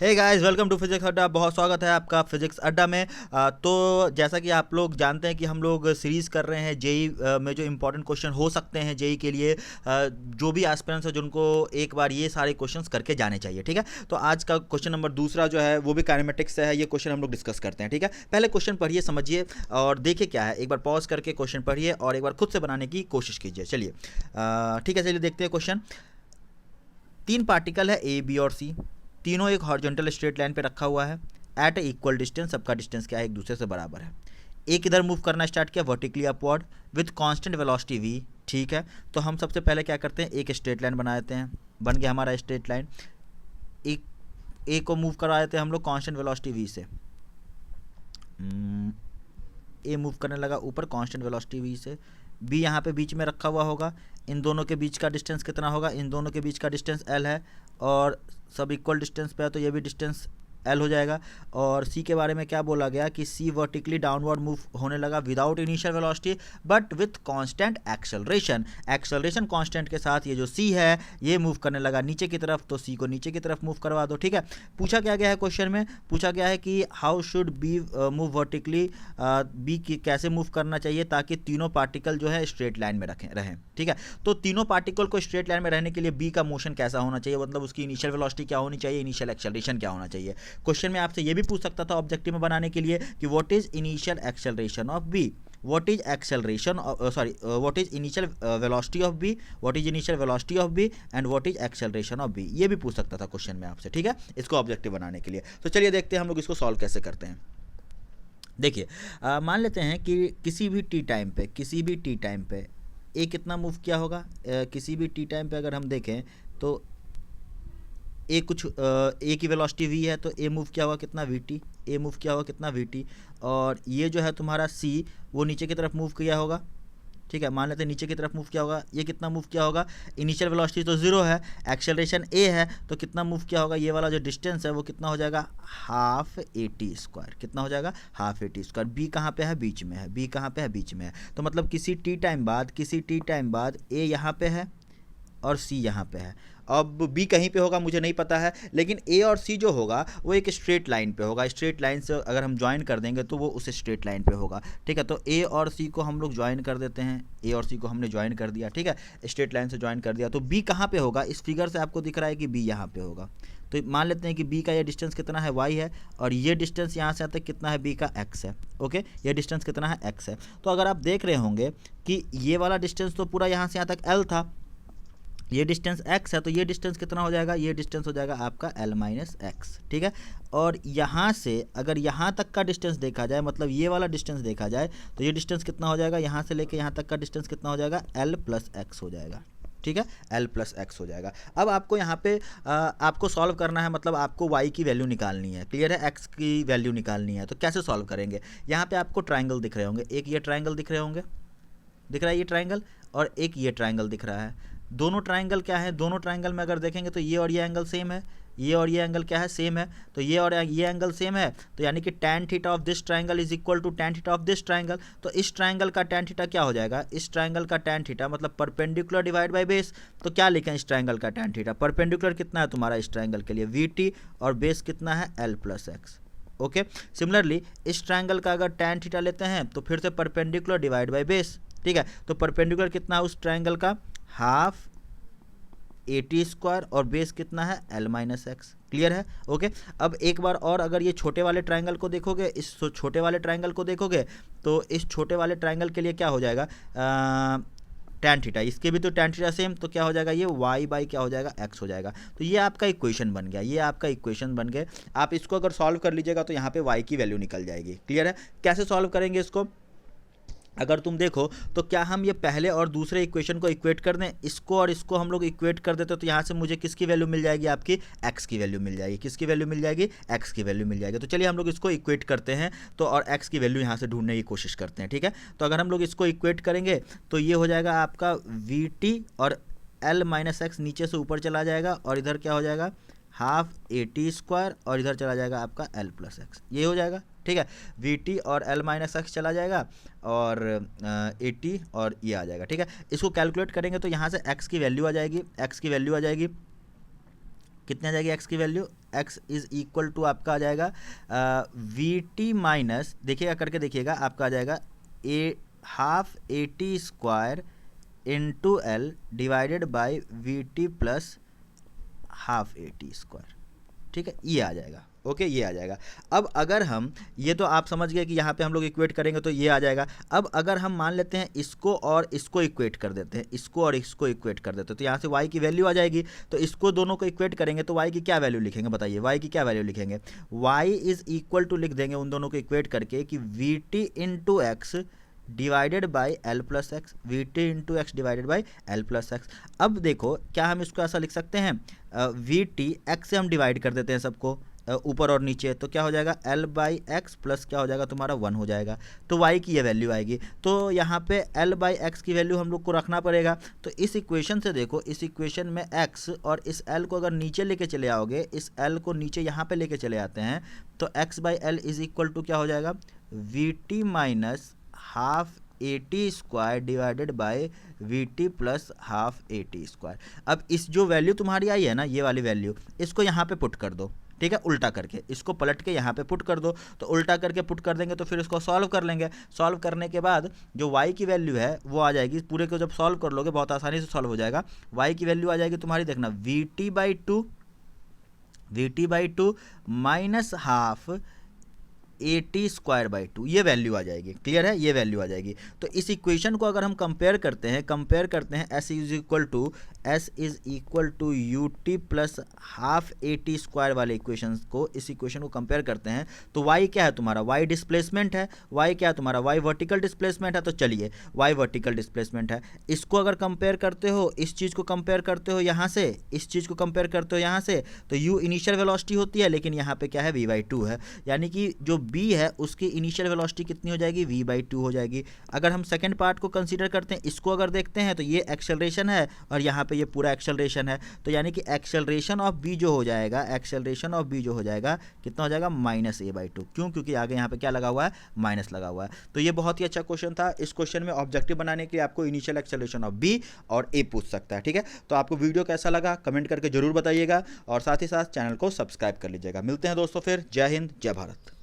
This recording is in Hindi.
Hey guys, welcome to physics अड्डा। बहुत स्वागत है आपका फिजिक्स अड्डा में। तो जैसा कि आप लोग जानते हैं कि हम लोग सीरीज़ कर रहे हैं जेई में जो इंपॉर्टेंट क्वेश्चन हो सकते हैं जेई के लिए। जो भी एस्पिरेंट्स हैं जिनको एक बार ये सारे क्वेश्चंस करके जाने चाहिए, ठीक है। तो आज का क्वेश्चन नंबर दूसरा जो है वो भी काइनेमेटिक्स से है। ये क्वेश्चन हम लोग डिस्कस करते हैं, ठीक है। पहले क्वेश्चन पढ़िए, समझिए और देखिए क्या है। एक बार पॉज करके क्वेश्चन पढ़िए और एक बार खुद से बनाने की कोशिश कीजिए। चलिए ठीक है, चलिए देखते हैं क्वेश्चन। 3 पार्टिकल है ए, बी और सी। तीनों एक हॉरिजॉन्टल स्ट्रेट लाइन पे रखा हुआ है एट ए इक्वल डिस्टेंस। सबका डिस्टेंस क्या है, एक दूसरे से बराबर है। एक इधर मूव करना स्टार्ट किया vertically upward with constant velocity v, ठीक है। तो हम सबसे पहले क्या करते हैं, एक स्ट्रेट लाइन बना देते हैं। बन गया हमारा स्ट्रेट लाइन। एक ए को मूव करा देते हैं हम लोग कांस्टेंट वेलोसिटी वी से। ए मूव करने लगा ऊपर कांस्टेंट वेलोसिटी वी से। बी यहाँ पे बीच में रखा हुआ होगा। इन दोनों के बीच का डिस्टेंस कितना होगा, इन दोनों के बीच का डिस्टेंस एल है और सब इक्वल डिस्टेंस पे है, तो ये भी डिस्टेंस एल हो जाएगा। और सी के बारे में क्या बोला गया कि सी वर्टिकली डाउनवर्ड मूव होने लगा without initial velocity but with constant acceleration. Acceleration constant के साथ ये जो सी है ये मूव करने लगा नीचे की तरफ, तो सी को नीचे की तरफ मूव करवा दो, ठीक है। पूछा क्या गया है क्वेश्चन में, पूछा गया है कि how should B move vertically, B की कैसे मूव करना चाहिए ताकि तीनों पार्टिकल जो है स्ट्रेट लाइन में रहें, ठीक है। तो तीनों पार्टिकल को स्ट्रेट लाइन में रहने के लिए बी का मोशन कैसा होना चाहिए, मतलब उसकी इनिशियल वेलोसिटी क्या होनी चाहिए, इनिशियल एक्सेलरेशन क्या होना चाहिए। क्वेश्चन में आपसे ये भी पूछ सकता था ऑब्जेक्टिव में बनाने के लिए कि what is initial acceleration of B, what is acceleration what is initial velocity of b, what is initial velocity of b and what is acceleration of b। ये भी पूछ सकता था क्वेश्चन में आपसे, ठीक है, इसको ऑब्जेक्टिव बनाने के लिए। तो चलिए देखते हैं हम लोग इसको सॉल्व कैसे करते हैं। देखिए मान लेते हैं कि किसी भी टी टाइम पे ए कितना मूव किया होगा। किसी भी टी टाइम पे अगर हम देखें तो ए कुछ ए की वेलोसिटी वी है, तो ए मूव किया हुआ कितना वी टी, ए मूव किया हुआ कितना वी टी। और ये जो है तुम्हारा सी वो नीचे की तरफ मूव किया होगा, ठीक है। मान लेते हैं नीचे की तरफ मूव किया होगा। ये कितना मूव किया होगा, इनिशियल वेलोसिटी तो ज़ीरो है, एक्सेलरेशन ए है, तो कितना मूव किया होगा, ये वाला जो डिस्टेंस है वो कितना हो जाएगा, हाफ ए टी स्क्वायर। कितना हो जाएगा, half a t square. B कहाँ पे है, बीच में है। बी कहाँ पे है, बीच में है। तो मतलब किसी टी टाइम बाद ए यहाँ पे है और सी यहाँ पे है। अब बी कहीं पे होगा मुझे नहीं पता है, लेकिन ए और सी जो होगा वो एक स्ट्रेट लाइन पे होगा। स्ट्रेट लाइन से अगर हम ज्वाइन कर देंगे तो वो उस स्ट्रेट लाइन पे होगा, ठीक है। तो ए और सी को हम लोग ज्वाइन कर देते हैं। ए और सी को हमने ज्वाइन कर दिया, ठीक है, स्ट्रेट लाइन से ज्वाइन कर दिया। तो बी कहाँ पे होगा, इस फिगर से आपको दिख रहा है कि बी यहाँ पे होगा। तो मान लेते हैं कि बी का ये डिस्टेंस कितना है, वाई है, और ये डिस्टेंस यहाँ से यहाँ तक कितना है, बी का एक्स है, ओके। ये डिस्टेंस कितना है, एक्स है। तो अगर आप देख रहे होंगे कि ये वाला डिस्टेंस तो पूरा यहाँ से यहाँ तक एल था, ये डिस्टेंस x है, तो ये डिस्टेंस कितना हो जाएगा, ये डिस्टेंस हो जाएगा आपका l माइनस एक्स, ठीक है। और यहाँ से अगर यहाँ तक का डिस्टेंस देखा जाए, मतलब ये वाला डिस्टेंस देखा जाए, तो ये डिस्टेंस कितना हो जाएगा, यहाँ से लेके यहाँ तक का डिस्टेंस कितना हो जाएगा, l प्लस एक्स हो जाएगा, ठीक है, l प्लस एक्स हो जाएगा। अब आपको यहाँ पे आपको सॉल्व करना है, मतलब आपको y की वैल्यू निकालनी है, क्लियर है, x की वैल्यू निकालनी है। तो कैसे सॉल्व करेंगे, यहाँ पे आपको ट्राइंगल दिख रहे होंगे, एक ये ट्राइंगल दिख रहे होंगे, दिख रहा है ये ट्राइंगल, और एक ये ट्राइंगल दिख रहा है। दोनों ट्राइंगल क्या है, दोनों ट्राइंगल में अगर देखेंगे तो ये और ये एंगल सेम है, ये और ये एंगल क्या है, सेम है। तो ये और ये एंगल सेम है, तो यानी कि tan theta of this triangle is equal to tan theta of this triangle. तो इस ट्राइंगल का tan थीटा क्या हो जाएगा, इस ट्राइंगल का tan थीटा मतलब परपेंडिकुलर डिवाइड बाय बेस। तो क्या लिखें इस ट्राइंगल का tan थीटा, परपेंडिकुलर कितना है तुम्हारा इस ट्राइंगल के लिए, वी टी, और बेस कितना है, l plus x, okay. Similarly इस ट्राइंगल का अगर tan थीटा लेते हैं तो फिर से परपेंडिकुलर डिवाइड बाय बेस, ठीक है। तो परपेंडिकुलर कितना है उस ट्राइंगल का, हाफ ए टी स्क्वायर, और बेस कितना है, l माइनस एक्स, क्लियर है, ओके। अब एक बार और अगर ये छोटे वाले ट्राइंगल को देखोगे, इस छोटे वाले ट्राइंगल को देखोगे, तो इस छोटे वाले ट्राइंगल के लिए क्या हो जाएगा, tan थीटा, इसके भी तो tan थीटा सेम, तो क्या हो जाएगा, ये y बाई क्या हो जाएगा, x हो जाएगा। तो ये आपका इक्वेशन बन गया, ये आपका इक्वेशन बन गया। आप इसको अगर सॉल्व कर लीजिएगा तो यहाँ पे y की वैल्यू निकल जाएगी, क्लियर है। कैसे सॉल्व करेंगे इसको, अगर तुम देखो तो क्या हम ये पहले और दूसरे इक्वेशन को इक्वेट कर दें, इसको और इसको हम लोग इक्वेट कर देते तो यहाँ से मुझे किसकी वैल्यू मिल जाएगी, आपकी x की वैल्यू मिल जाएगी। किसकी वैल्यू मिल जाएगी, x की वैल्यू मिल जाएगी। तो चलिए हम लोग इसको इक्वेट करते हैं, तो और x की वैल्यू यहाँ से ढूंढने की कोशिश करते हैं, ठीक है। तो अगर हम लोग इसको इक्वेट करेंगे तो ये हो जाएगा आपका वी टी, और l माइनस एक्स नीचे से ऊपर चला जाएगा, और इधर क्या हो जाएगा, हाफ ए टी स्क्वायर, और इधर चला जाएगा आपका l प्लस एक्स, ये हो जाएगा, ठीक है। वी टी और l माइनस एक्स चला जाएगा, और ए टी, और ये आ जाएगा, ठीक है। इसको कैलकुलेट करेंगे तो यहाँ से x की वैल्यू आ जाएगी, x की वैल्यू आ जाएगी कितनी आ जाएगी एक्स की value, x is equal to आपका आ जाएगा वी टी माइनस, देखिएगा करके देखिएगा, आपका आ जाएगा half a t square into L divided by v t plus half a t square. ठीक है, ये आ जाएगा। ओके, ये आ जाएगा। अब अगर हम, ये तो आप समझ गए कि यहाँ पे हम लोग इक्वेट करेंगे तो ये आ जाएगा। अब अगर हम मान लेते हैं इसको और इसको इक्वेट कर देते हैं, इसको और इसको इक्वेट कर देते हैं, तो यहाँ से y की वैल्यू आ जाएगी। तो इसको दोनों को इक्वेट करेंगे तो y की क्या वैल्यू लिखेंगे, बताइए y की क्या वैल्यू लिखेंगे। y इज इक्वल टू लिख देंगे उन दोनों को इक्वेट करके कि we T into x divided by L plus x, we T into x divided by L plus x. अब देखो क्या हम इसको ऐसा लिख सकते हैं, वी टी एक्स से हम डिवाइड कर देते हैं सबको ऊपर और नीचे, तो क्या हो जाएगा एल बाई एक्स प्लस क्या हो जाएगा तुम्हारा 1 हो जाएगा। तो y की ये वैल्यू आएगी। तो यहाँ पे l बाई एक्स की वैल्यू हम लोग को रखना पड़ेगा। तो इस इक्वेशन से देखो, इस इक्वेशन में x और इस l को अगर नीचे लेके चले आओगे, इस l को नीचे यहाँ पे लेके चले आते हैं, तो x by l is equal to क्या हो जाएगा, v t minus half a t square divided by v t plus half a t square. अब इस जो वैल्यू तुम्हारी आई है ना, ये वाली वैल्यू, इसको यहाँ पे पुट कर दो। ठीक है, उल्टा करके इसको पलट के यहाँ पे पुट कर दो। तो उल्टा करके पुट कर देंगे तो फिर इसको सॉल्व कर लेंगे। सॉल्व करने के बाद जो y की वैल्यू है वो आ जाएगी, पूरे को जब सॉल्व कर लोगे बहुत आसानी से सॉल्व हो जाएगा। y की वैल्यू आ जाएगी तुम्हारी, देखना, we T by two minus half a t square by 2, ये वैल्यू आ जाएगी। क्लियर है, ये वैल्यू आ जाएगी। तो इस इक्वेशन को अगर हम कंपेयर करते हैं s is equal to u t plus half a t square वाले इक्वेशन को, इस इक्वेशन को कंपेयर करते हैं तो y क्या है तुम्हारा, y डिस्प्लेसमेंट है। y क्या है तुम्हारा, y वर्टिकल डिस्प्लेसमेंट है। तो चलिए y वर्टिकल डिस्प्लेसमेंट है, इसको अगर कंपेयर करते हो, इस चीज़ को कंपेयर करते हो यहाँ से, इस चीज़ को कंपेयर करते हो यहाँ से, तो u इनिशियल वेलोसिटी होती है, लेकिन यहाँ पे क्या है v/2 है, यानी कि जो b है उसकी इनिशियल वेलोसिटी कितनी हो जाएगी, v/2 हो जाएगी। अगर हम सेकंड पार्ट को कंसीडर करते हैं, इसको अगर देखते हैं तो ये एक्सेलरेशन है और यहाँ पे ये पूरा एक्सेलरेशन है। तो यानी कि एक्सेलरेशन ऑफ b जो हो जाएगा, कितना हो जाएगा, -a/2। क्यों, क्योंकि आगे यहाँ पे क्या लगा हुआ है, माइनस लगा हुआ है। तो ये बहुत ही अच्छा क्वेश्चन था। इस क्वेश्चन में ऑब्जेक्टिव बनाने के लिए आपको इनिशियल एक्सेलरेशन ऑफ b और a पूछ सकता है। ठीक है, तो आपको वीडियो कैसा लगा कमेंट करके जरूर बताइएगा और साथ ही साथ चैनल को सब्सक्राइब कर लीजिएगा। मिलते हैं दोस्तों फिर। जय हिंद, जय भारत।